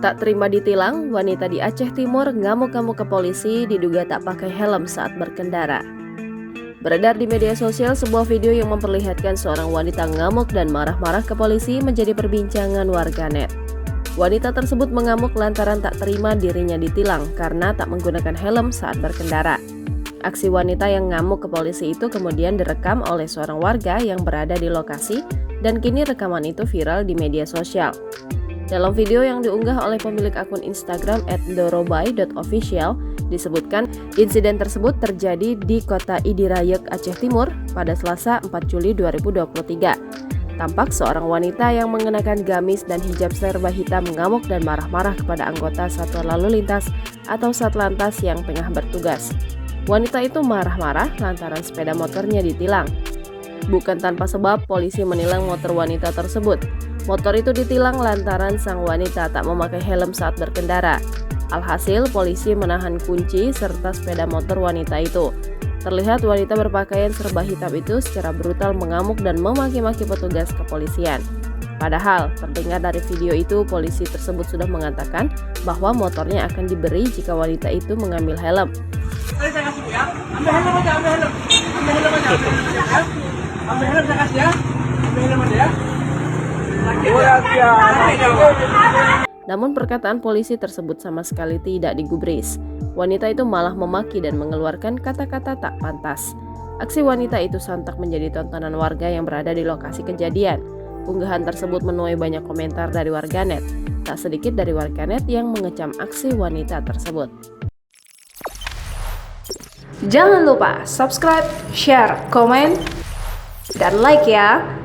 Tak terima ditilang, wanita di Aceh Timur ngamuk-ngamuk ke polisi diduga tak pakai helm saat berkendara. Beredar di media sosial sebuah video yang memperlihatkan seorang wanita ngamuk dan marah-marah ke polisi menjadi perbincangan warganet. Wanita tersebut mengamuk lantaran tak terima dirinya ditilang karena tak menggunakan helm saat berkendara. Aksi wanita yang ngamuk ke polisi itu kemudian direkam oleh seorang warga yang berada di lokasi dan kini rekaman itu viral di media sosial. Dalam video yang diunggah oleh pemilik akun Instagram @dorobai.official disebutkan insiden tersebut terjadi di kota Idirayek, Aceh Timur pada Selasa 4 Juli 2023. Tampak seorang wanita yang mengenakan gamis dan hijab serba hitam mengamuk dan marah-marah kepada anggota Satuan Lalu Lintas atau Satlantas yang tengah bertugas. Wanita itu marah-marah lantaran sepeda motornya ditilang. Bukan tanpa sebab polisi menilang motor wanita tersebut. Motor itu ditilang lantaran sang wanita tak memakai helm saat berkendara. Alhasil, polisi menahan kunci serta sepeda motor wanita itu. Terlihat wanita berpakaian serba hitam itu secara brutal mengamuk dan memaki-maki petugas kepolisian. Padahal, terdengar dari video itu, polisi tersebut sudah mengatakan bahwa motornya akan diberi jika wanita itu mengambil helm. Saya kasih ya, ambil helm aja, ambil helm aja, ambil helm saya kasih ya, ambil helm aja ya. Namun perkataan polisi tersebut sama sekali tidak digubris. Wanita itu malah memaki dan mengeluarkan kata-kata tak pantas. Aksi wanita itu sontak menjadi tontonan warga yang berada di lokasi kejadian. Unggahan tersebut menuai banyak komentar dari warganet. Tak sedikit dari warganet yang mengecam aksi wanita tersebut. Jangan lupa subscribe, share, komen, dan like ya.